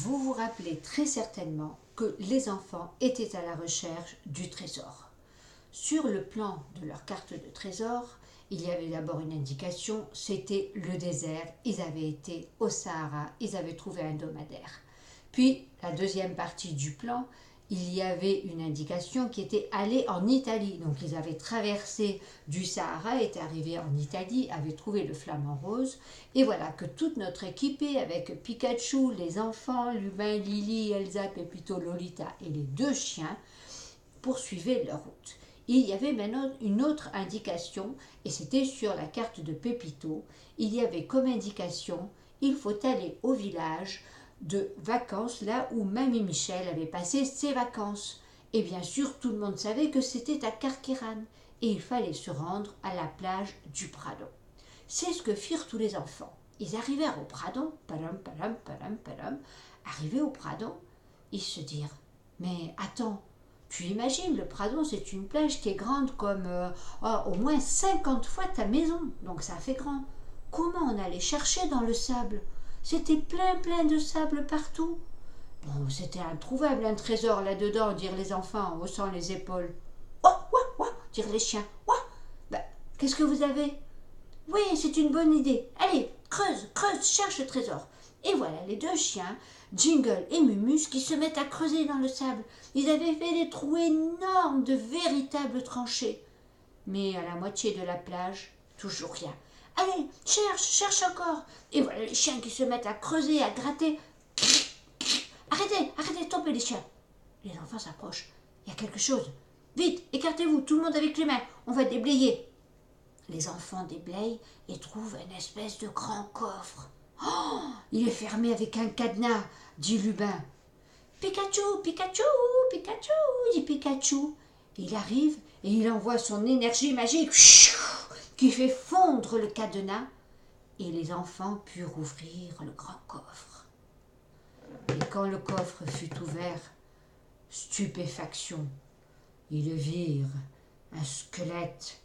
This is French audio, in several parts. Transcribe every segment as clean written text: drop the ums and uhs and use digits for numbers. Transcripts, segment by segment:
Vous vous rappelez très certainement que les enfants étaient à la recherche du trésor. Sur le plan de leur carte de trésor, il y avait d'abord une indication, c'était le désert. Ils avaient été au Sahara, ils avaient trouvé un dromadaire. Puis, la deuxième partie du plan, il y avait une indication qui était aller en Italie. Donc, ils avaient traversé du Sahara, étaient arrivés en Italie, avaient trouvé le flamant rose. Et voilà que toute notre équipée, avec Pikachu, les enfants, Lubin, Lily, Elsa, Pepito, Lolita et les deux chiens, poursuivaient leur route. Il y avait maintenant une autre indication, et c'était sur la carte de Pepito. Il y avait comme indication, il faut aller au village de vacances, là où Mamie Michel avait passé ses vacances. Et bien sûr, tout le monde savait que c'était à Carqueiranne, et il fallait se rendre à la plage du Pradon. C'est ce que firent tous les enfants. Ils arrivèrent au Pradon, palam, palam, palam, palam. Arrivés au Pradon, ils se dirent, mais attends, tu imagines, le Pradon, c'est une plage qui est grande comme au moins 50 fois ta maison, donc ça fait grand. Comment on allait chercher dans le sable? C'était plein de sable partout. Bon, c'était introuvable, un trésor là-dedans, dirent les enfants en haussant les épaules. Ouah, ouah, ouah, dirent les chiens. Ouah, ben, qu'est-ce que vous avez? Oui, c'est une bonne idée. Allez, creuse, cherche le trésor. Et voilà les deux chiens, Jingle et Mumus, qui se mettent à creuser dans le sable. Ils avaient fait des trous énormes, de véritables tranchées. Mais à la moitié de la plage, toujours rien. Allez, cherche encore. Et voilà les chiens qui se mettent à creuser, à gratter. Arrêtez, tombez les chiens. Les enfants s'approchent. Il y a quelque chose. Vite, écartez-vous, tout le monde avec les mains. On va déblayer. Les enfants déblayent et trouvent une espèce de grand coffre. Oh, il est fermé avec un cadenas, dit Lubin. Pikachu, Pikachu, Pikachu, dit Pikachu. Il arrive et il envoie son énergie magique qui fait fondre le cadenas et les enfants purent ouvrir le grand coffre. Et quand le coffre fut ouvert, stupéfaction, ils virent un squelette.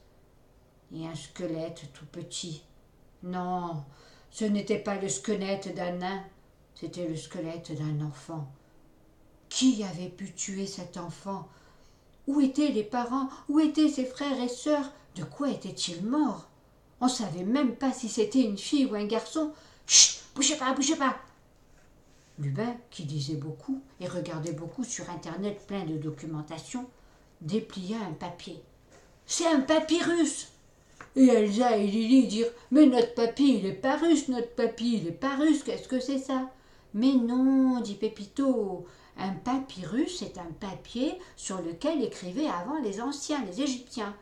Et un squelette tout petit. Non, ce n'était pas le squelette d'un nain, c'était le squelette d'un enfant. Qui avait pu tuer cet enfant? Où étaient les parents? Où étaient ses frères et sœurs? De quoi était-il mort? On ne savait même pas si c'était une fille ou un garçon. Chut, bougez pas. Lubin, qui lisait beaucoup et regardait beaucoup sur Internet plein de documentation, déplia un papier. C'est un papyrus! Et Elsa et Lily dirent « Mais notre papy, il est pas russe, qu'est-ce que c'est ça ?» Mais non, dit Pépito, un papyrus, c'est un papier sur lequel écrivaient avant les anciens, les Égyptiens.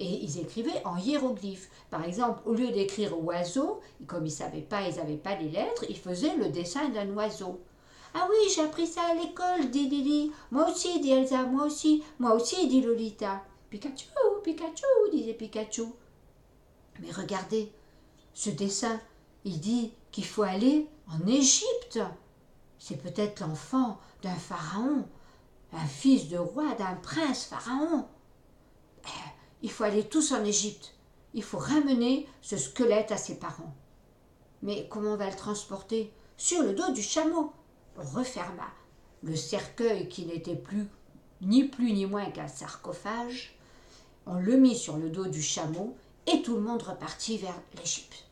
Et ils écrivaient en hiéroglyphes. Par exemple, au lieu d'écrire oiseau, comme ils n'avaient pas les lettres, ils faisaient le dessin d'un oiseau. Ah oui, j'ai appris ça à l'école, dit Lily. Moi aussi, dit Elsa, moi aussi, dit Lolita. Pikachu, disait Pikachu. Mais regardez, ce dessin, il dit qu'il faut aller en Égypte. C'est peut-être l'enfant d'un pharaon, un fils de roi, d'un prince pharaon. Il faut aller tous en Égypte. Il faut ramener ce squelette à ses parents. Mais comment on va le transporter? Sur le dos du chameau. On referma le cercueil qui n'était plus ni moins qu'un sarcophage. On le mit sur le dos du chameau et tout le monde repartit vers l'Égypte.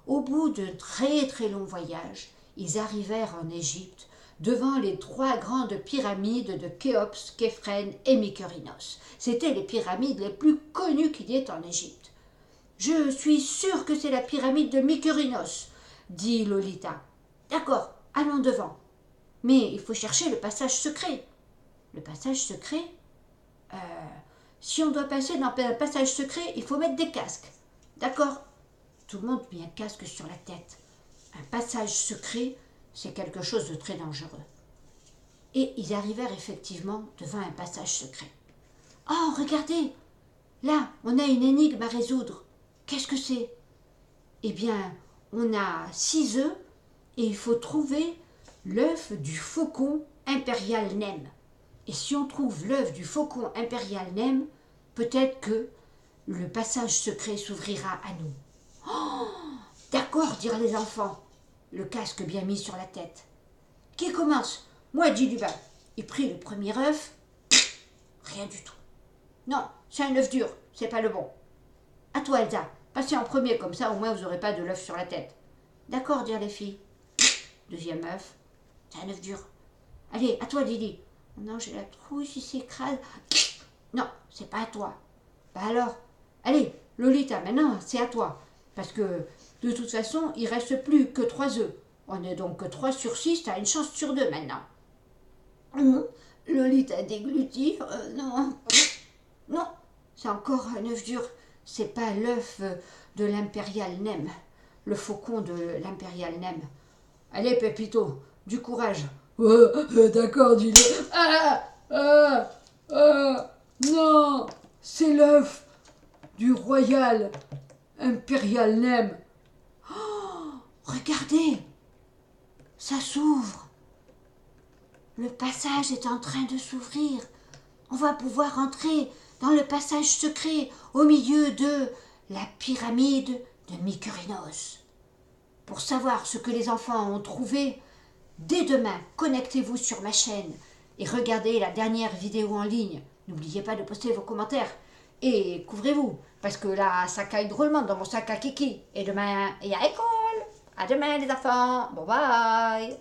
Au bout d'un très long voyage, ils arrivèrent en Égypte devant les 3 grandes pyramides de Khéops, Képhren et Mykérinos. C'étaient les pyramides les plus connues qu'il y ait en Égypte. « Je suis sûre que c'est la pyramide de Mykérinos, dit Lolita. D'accord, allons devant. Mais il faut chercher le passage secret. Le passage secret si on doit passer dans un passage secret, il faut mettre des casques. D'accord. Tout le monde mit un casque sur la tête. Un passage secret, c'est quelque chose de très dangereux. Et ils arrivèrent effectivement devant un passage secret. Oh, regardez! Là, on a une énigme à résoudre. Qu'est-ce que c'est? Eh bien, on a 6 œufs et il faut trouver l'œuf du faucon impérial Nem. Et si on trouve l'œuf du faucon impérial Nem, peut-être que le passage secret s'ouvrira à nous. Oh, d'accord, dirent les enfants. le casque bien mis sur la tête. Qui commence? Moi, dit Lubin. Il prit le premier œuf. Rien du tout. Non, c'est un œuf dur, c'est pas le bon. À toi, Elsa. Passez en premier, comme ça au moins vous n'aurez pas de l'œuf sur la tête. D'accord, dirent les filles. Deuxième œuf. C'est un œuf dur. Allez, à toi, Lily. Non, j'ai la trouille si s'écrase. Non, c'est pas à toi. Bah alors, allez, Lolita, maintenant, c'est à toi. Parce que, de toute façon, il reste plus que 3 œufs. On est donc que 3 sur 6, t'as une chance sur 2 maintenant. Lolita déglutit. Non. Non, c'est encore un œuf dur. C'est pas l'œuf de l'Impérial Nem. Le faucon de l'Impérial Nem. Allez, Pépito, du courage. D'accord, dis-le. Non, c'est l'œuf du Royal Impérial Nem. Oh, regardez, ça s'ouvre. Le passage est en train de s'ouvrir. On va pouvoir entrer dans le passage secret au milieu de la pyramide de Mykérinos. Pour savoir ce que les enfants ont trouvé, dès demain, connectez-vous sur ma chaîne et regardez la dernière vidéo en ligne. N'oubliez pas de poster vos commentaires et couvrez-vous, parce que là, ça caille drôlement dans mon sac à kiki. Et demain, il y a école. À demain les enfants. Bye bye.